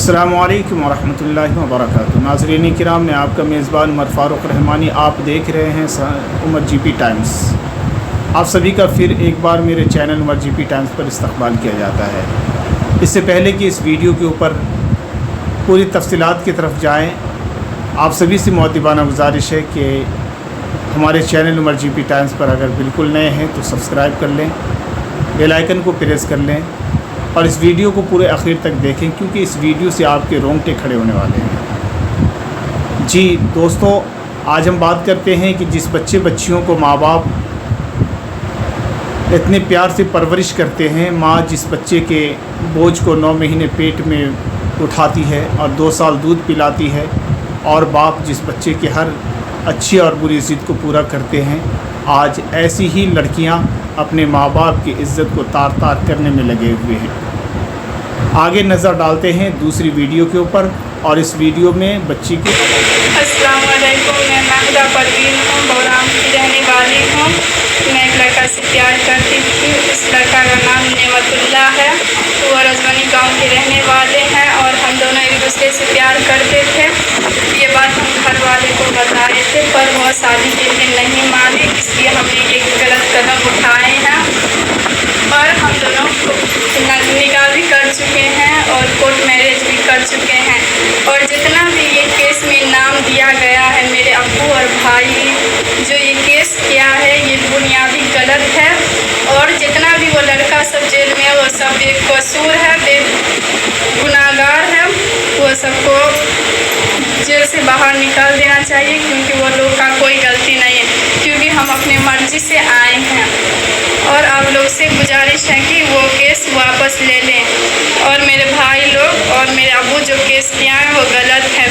अस्सलामु अलैकुम वरहमतुल्लाहि वबरकातुहू। नाज़रीन किराम, मैं आपका मेज़बान उमर फ़ारूक रहमानी। आप देख रहे हैं उमर जीपी टाइम्स। आप सभी का फिर एक बार मेरे चैनल उमर जीपी टाइम्स पर इस्तक़बाल किया जाता है। इससे पहले कि इस वीडियो के ऊपर पूरी तफसीलात की तरफ जाएं, आप सभी से मुअद्दिबाना गुजारिश है कि हमारे चैनल उमर जीपी टाइम्स पर अगर बिल्कुल नए हैं तो सब्सक्राइब कर लें, बेल आइकन को प्रेस कर लें और इस वीडियो को पूरे आखिर तक देखें, क्योंकि इस वीडियो से आपके रोंगटे खड़े होने वाले हैं। जी दोस्तों, आज हम बात करते हैं कि जिस बच्चियों को माँ बाप इतने प्यार से परवरिश करते हैं, माँ जिस बच्चे के बोझ को 9 महीने पेट में उठाती है और 2 साल दूध पिलाती है, और बाप जिस बच्चे के हर अच्छी और बुरी ज़िद को पूरा करते हैं, आज ऐसी ही लड़कियां अपने माँ बाप की इज़्ज़त को तार तार करने में लगे हुए हैं। आगे नज़र डालते हैं दूसरी वीडियो के ऊपर, और इस वीडियो में बच्ची की अस्सलाम वालेकुम। मैं महदा परवीन हूँ, बहराम की रहने वाली हूँ। मैं एक लड़का से प्यार करती थी। उस लड़का का नाम नेमतुल्लाह है। वो रजवानी गांव के रहने वाले हैं और हम दोनों एक दूसरे से प्यार करते थे। ये बात हम घर वाले को बताए थे, पर वो शादी के लिए नहीं माने, इसलिए हमने एक गलत कदम उठाए हैं और हम दोनों निकाह भी कर चुके हैं और कोर्ट मैरिज भी कर चुके हैं। और जितना भी ये केस में नाम दिया गया है मेरे अब्बू और भाई, जो ये केस किया है ये बुनियादी गलत है, और जितना भी वो लड़का सब जेल में है वो सब बेकसूर है, बेगुनाहगार है। वो सबको जेल से बाहर निकाल देना चाहिए, क्योंकि वो लोग का कोई गलती नहीं है, क्योंकि हम अपने मर्जी से आए हैं। और आप लोग से गुजारिश है कि वो केस वापस ले लें, और मेरे भाई लोग और मेरे अब्बू जो केस किया है वो गलत है।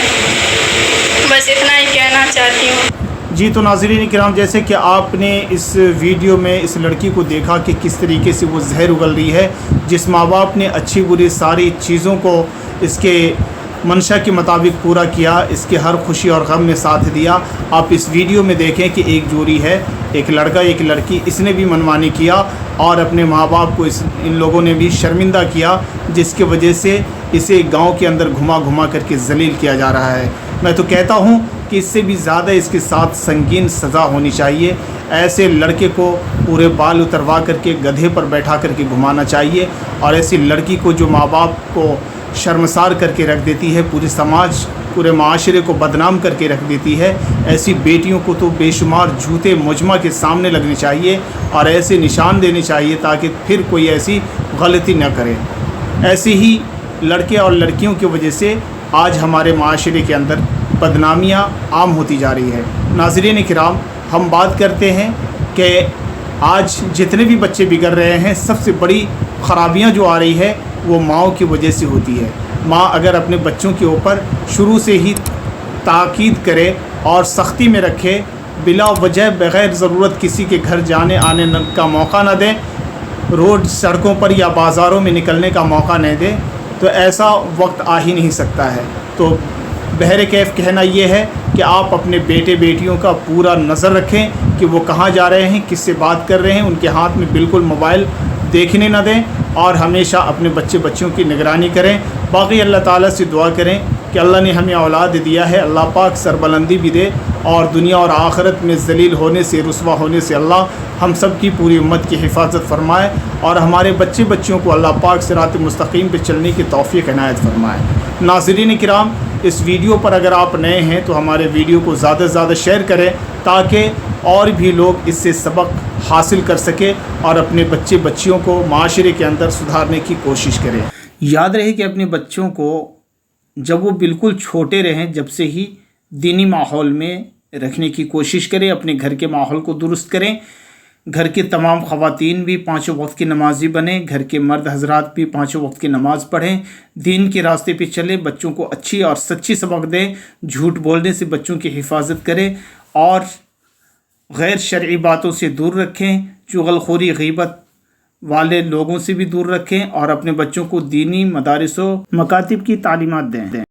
बस इतना ही कहना चाहती हूँ। जी तो नाज़रीन किराम, जैसे कि आपने इस वीडियो में इस लड़की को देखा कि किस तरीके से वो जहर उगल रही है, जिस माँ बाप ने अच्छी बुरी सारी चीज़ों को इसके मंशा के मुताबिक पूरा किया, इसके हर खुशी और गम में साथ दिया। आप इस वीडियो में देखें कि एक जोड़ी है, एक लड़का एक लड़की, इसने भी मनमानी किया और अपने माँ बाप को इन लोगों ने भी शर्मिंदा किया, जिसकी वजह से इसे गांव के अंदर घुमा घुमा करके जलील किया जा रहा है। मैं तो कहता हूं कि इससे भी ज़्यादा इसके साथ संगीन सज़ा होनी चाहिए। ऐसे लड़के को पूरे बाल उतरवा करके गधे पर बैठा करके घुमाना चाहिए, और ऐसी लड़की को जो माँ बाप को शर्मसार करके रख देती है, पूरे समाज पूरे माशरे को बदनाम करके रख देती है, ऐसी बेटियों को तो बेशुमार जूते मुजमा के सामने लगने चाहिए और ऐसे निशान देने चाहिए ताकि फिर कोई ऐसी गलती न करे। ऐसी ही लड़के और लड़कियों की वजह से आज हमारे माशरे के अंदर बदनामियाँ आम होती जा रही है। नाज़रीन किराम, हम बात करते हैं कि आज जितने भी बच्चे बिगड़ रहे हैं, सबसे बड़ी ख़राबियाँ जो आ रही है वो माँओं की वजह से होती है। माँ अगर अपने बच्चों के ऊपर शुरू से ही ताकीद करे और सख्ती में रखे, बिला वजह बग़ैर ज़रूरत किसी के घर जाने आने का मौका न दें, रोड सड़कों पर या बाज़ारों में निकलने का मौका नहीं दें, तो ऐसा वक्त आ ही नहीं सकता है। तो बहरे कैफ़ कहना ये है कि आप अपने बेटे बेटियों का पूरा नज़र रखें कि वो कहाँ जा रहे हैं, किससे बात कर रहे हैं, उनके हाथ में बिल्कुल मोबाइल देखने न दें, और हमेशा अपने बच्चियों की निगरानी करें। बाकी अल्लाह ताला से दुआ करें कि अल्लाह ने हमें औलाद दिया है, अल्लाह पाक सरबलंदी भी दे और दुनिया और आखिरत में ज़लील होने से, रुसवा होने से अल्लाह हम सब की पूरी उम्मत की हिफाजत फरमाए, और हमारे बच्चियों को अल्लाह पाक सिरात मुस्तकीम पे चलने की तौफ़ीक़ इनायत फरमाए। नाज़रीन किराम, इस वीडियो पर अगर आप नए हैं तो हमारे वीडियो को ज़्यादा से ज़्यादा शेयर करें, ताकि और भी लोग इससे सबक हासिल कर सके और अपने बच्चियों को माशरे के अंदर सुधारने की कोशिश करें। याद रहे कि अपने बच्चों को जब वो बिल्कुल छोटे रहें, जब से ही दीनी माहौल में रखने की कोशिश करें, अपने घर के माहौल को दुरुस्त करें। घर के तमाम ख़वातीन भी 5 वक्त की नमाजी बने, घर के मर्द हजरात भी 5 वक्त की नमाज़ पढ़ें, दीन के रास्ते पे चलें, बच्चों को अच्छी और सच्ची सबक दें, झूठ बोलने से बच्चों की हिफाजत करें और गैर शरई बातों से दूर रखें, चुगलखोरी गीबत वाले लोगों से भी दूर रखें, और अपने बच्चों को दीनी मदारिस व मकातिब की तालीमात दें।